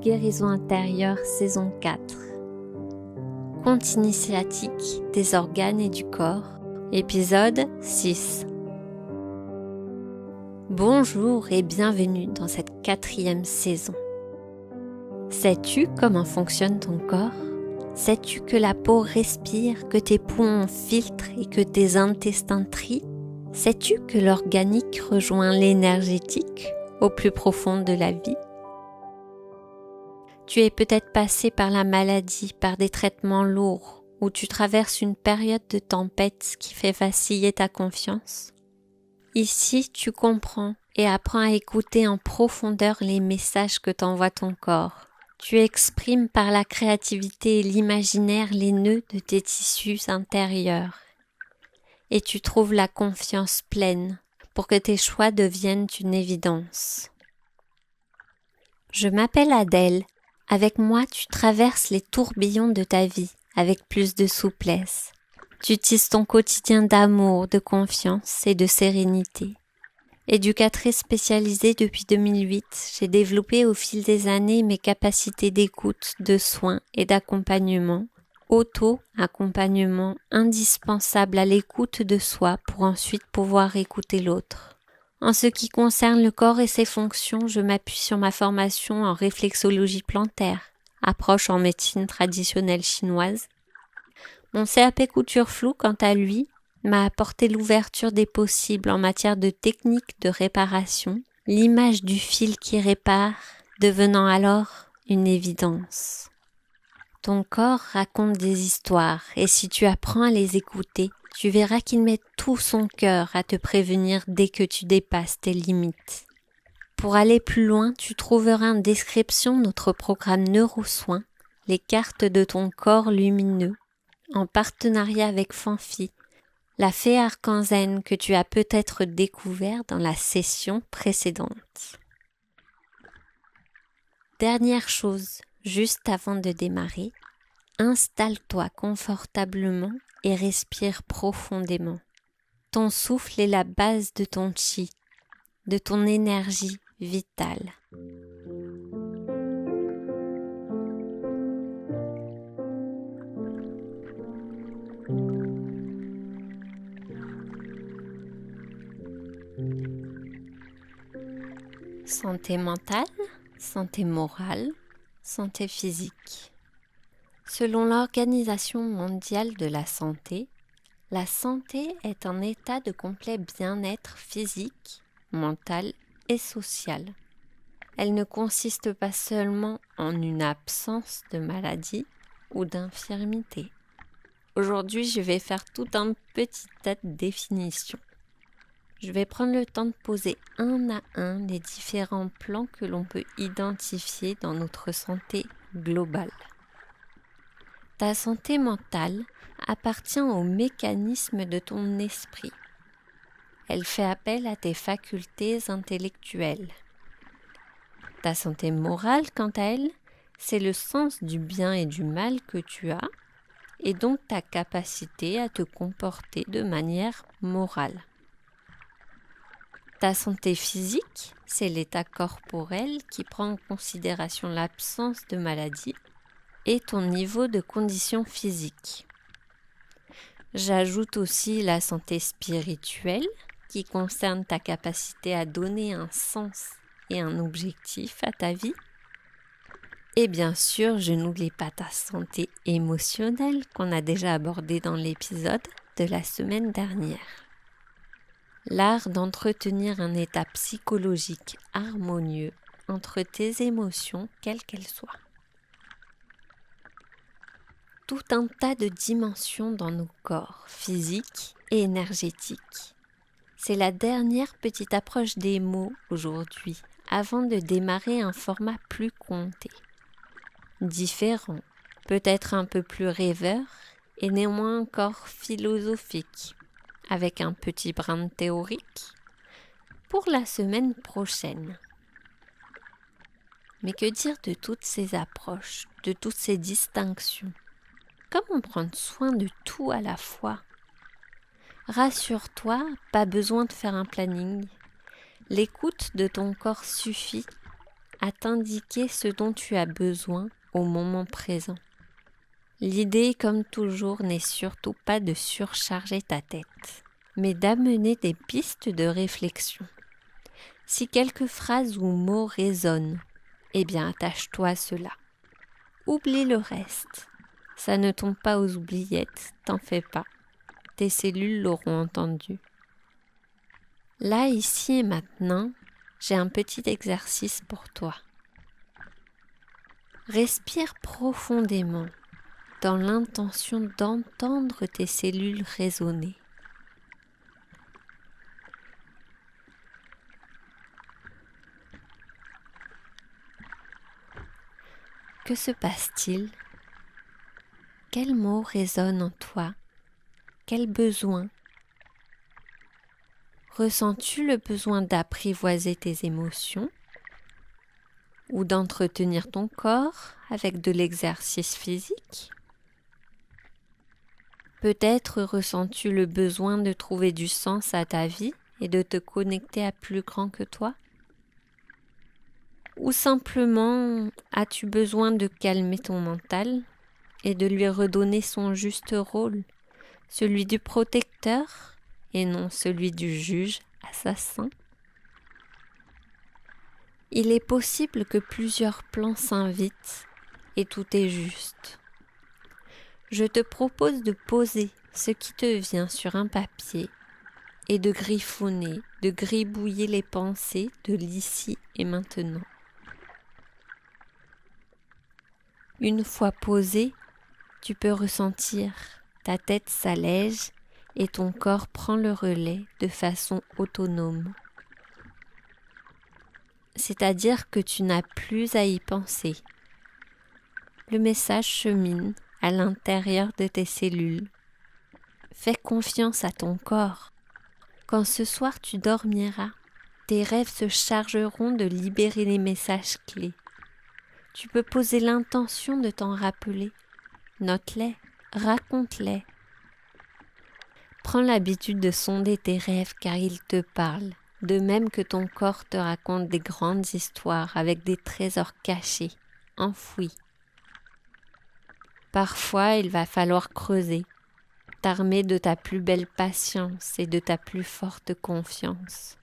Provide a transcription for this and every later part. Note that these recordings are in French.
guérison intérieure, saison 4. Conte initiatique des organes et du corps, épisode 6. Bonjour et bienvenue dans cette 4e saison. Sais-tu comment fonctionne ton corps ? Sais-tu que la peau respire, que tes poumons filtrent et que tes intestins trient ? Sais-tu que l'organique rejoint l'énergétique au plus profond de la vie ? Tu es peut-être passé par la maladie, par des traitements lourds, ou tu traverses une période de tempête qui fait vaciller ta confiance. Ici, tu comprends et apprends à écouter en profondeur les messages que t'envoie ton corps. Tu exprimes par la créativité et l'imaginaire les nœuds de tes tissus intérieurs. Et tu trouves la confiance pleine pour que tes choix deviennent une évidence. Je m'appelle Adèle. Avec moi, tu traverses les tourbillons de ta vie avec plus de souplesse. Tu tisses ton quotidien d'amour, de confiance et de sérénité. Éducatrice spécialisée depuis 2008, j'ai développé au fil des années mes capacités d'écoute, de soins et d'accompagnement, auto-accompagnement indispensable à l'écoute de soi pour ensuite pouvoir écouter l'autre. En ce qui concerne le corps et ses fonctions, je m'appuie sur ma formation en réflexologie plantaire, approche en médecine traditionnelle chinoise. Mon CAP couture floue, quant à lui, m'a apporté l'ouverture des possibles en matière de techniques de réparation, l'image du fil qui répare, devenant alors une évidence. Ton corps raconte des histoires et si tu apprends à les écouter, tu verras qu'il met tout son cœur à te prévenir dès que tu dépasses tes limites. Pour aller plus loin, tu trouveras en description notre programme Neurosoins, les cartes de ton corps lumineux, en partenariat avec Fanfi, la fée arc-en-zen que tu as peut-être découvert dans la session précédente. Dernière chose, juste avant de démarrer, installe-toi confortablement et respire profondément. Ton souffle est la base de ton chi, de ton énergie vitale. Santé mentale, santé morale, santé physique. Selon l'Organisation mondiale de la santé est un état de complet bien-être physique, mental et social. Elle ne consiste pas seulement en une absence de maladie ou d'infirmité. Aujourd'hui, je vais faire tout un petit tas de définitions. Je vais prendre le temps de poser un à un les différents plans que l'on peut identifier dans notre santé globale. Ta santé mentale appartient au mécanisme de ton esprit. Elle fait appel à tes facultés intellectuelles. Ta santé morale, quant à elle, c'est le sens du bien et du mal que tu as, et donc ta capacité à te comporter de manière morale. Ta santé physique, c'est l'état corporel qui prend en considération l'absence de maladie et ton niveau de condition physique. J'ajoute aussi la santé spirituelle qui concerne ta capacité à donner un sens et un objectif à ta vie. Et bien sûr, je n'oublie pas ta santé émotionnelle qu'on a déjà abordée dans l'épisode de la semaine dernière. L'art d'entretenir un état psychologique harmonieux entre tes émotions, quelles qu'elles soient. Tout un tas de dimensions dans nos corps, physiques et énergétiques. C'est la dernière petite approche des mots aujourd'hui, avant de démarrer un format plus compté. Différent, peut-être un peu plus rêveur et néanmoins encore philosophique, avec un petit brin de théorique, pour la semaine prochaine. Mais que dire de toutes ces approches, de toutes ces distinctions ? Comment prendre soin de tout à la fois ? Rassure-toi, pas besoin de faire un planning. L'écoute de ton corps suffit à t'indiquer ce dont tu as besoin au moment présent. L'idée, comme toujours, n'est surtout pas de surcharger ta tête, mais d'amener des pistes de réflexion. Si quelques phrases ou mots résonnent, eh bien attache-toi à cela. Oublie le reste. Ça ne tombe pas aux oubliettes, t'en fais pas. Tes cellules l'auront entendu. Là, ici et maintenant, j'ai un petit exercice pour toi. Respire profondément dans l'intention d'entendre tes cellules résonner. Que se passe-t-il? Quels mots résonnent en toi? Quel besoin? Ressens-tu le besoin d'apprivoiser tes émotions ou d'entretenir ton corps avec de l'exercice physique? Peut-être ressens-tu le besoin de trouver du sens à ta vie et de te connecter à plus grand que toi? Ou simplement as-tu besoin de calmer ton mental et de lui redonner son juste rôle, celui du protecteur et non celui du juge assassin? Il est possible que plusieurs plans s'invitent et tout est juste. Je te propose de poser ce qui te vient sur un papier et de griffonner, de gribouiller les pensées de l'ici et maintenant. Une fois posé, tu peux ressentir, ta tête s'allège et ton corps prend le relais de façon autonome. C'est-à-dire que tu n'as plus à y penser. Le message chemine à l'intérieur de tes cellules. Fais confiance à ton corps. Quand ce soir tu dormiras, tes rêves se chargeront de libérer les messages clés. Tu peux poser l'intention de t'en rappeler. Note-les, raconte-les. Prends l'habitude de sonder tes rêves car ils te parlent, de même que ton corps te raconte des grandes histoires avec des trésors cachés, enfouis. Parfois, il va falloir creuser, t'armer de ta plus belle patience et de ta plus forte confiance.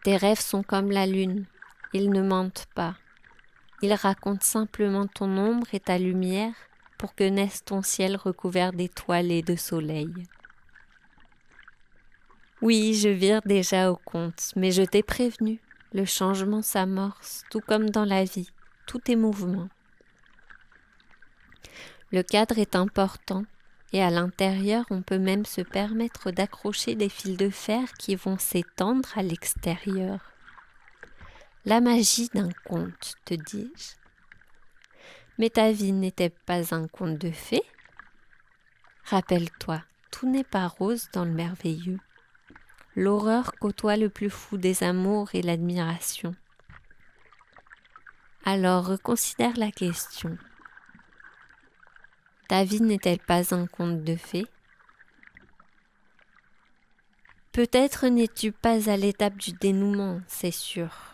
Tes rêves sont comme la lune, ils ne mentent pas. Ils racontent simplement ton ombre et ta lumière pour que naisse ton ciel recouvert d'étoiles et de soleil. Oui, je vire déjà au compte, mais je t'ai prévenu, le changement s'amorce, tout comme dans la vie, tout est mouvement. Le cadre est important et à l'intérieur, on peut même se permettre d'accrocher des fils de fer qui vont s'étendre à l'extérieur. La magie d'un conte, te dis-je. Mais ta vie n'était pas un conte de fées. Rappelle-toi, tout n'est pas rose dans le merveilleux. L'horreur côtoie le plus fou des amours et l'admiration. Alors reconsidère la question. Ta vie n'est-elle pas un conte de fées? Peut-être n'es-tu pas à l'étape du dénouement, c'est sûr.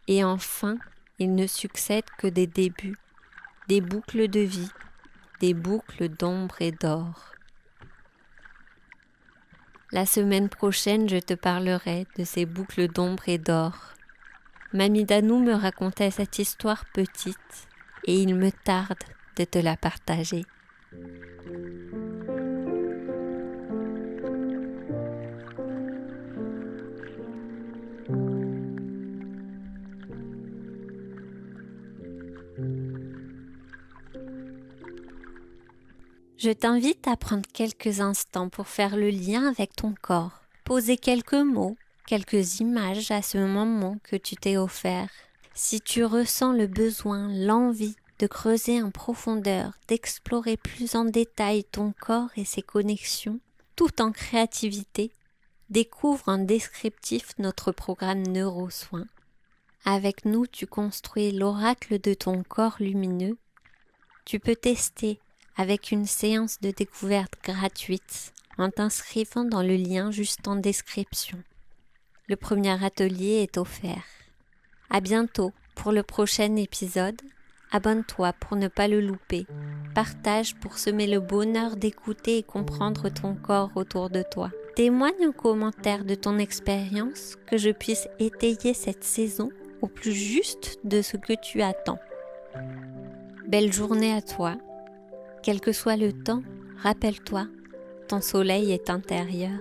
Et enfin, il ne succède que des débuts, des boucles de vie, des boucles d'ombre et d'or. La semaine prochaine, je te parlerai de ces boucles d'ombre et d'or. Mamie Danou me racontait cette histoire petite et il me tarde de te la partager. Je t'invite à prendre quelques instants pour faire le lien avec ton corps, poser quelques mots, quelques images à ce moment que tu t'es offert. Si tu ressens le besoin, l'envie de creuser en profondeur, d'explorer plus en détail ton corps et ses connexions, tout en créativité, découvre en descriptif notre programme Neurosoins. Avec nous, tu construis l'oracle de ton corps lumineux. Tu peux tester avec une séance de découverte gratuite en t'inscrivant dans le lien juste en description. Le premier atelier est offert. À bientôt pour le prochain épisode. Abonne-toi pour ne pas le louper. Partage pour semer le bonheur d'écouter et comprendre ton corps autour de toi. Témoigne en commentaire de ton expérience, que je puisse étayer cette saison au plus juste de ce que tu attends. Belle journée à toi. Quel que soit le temps, rappelle-toi, ton soleil est intérieur.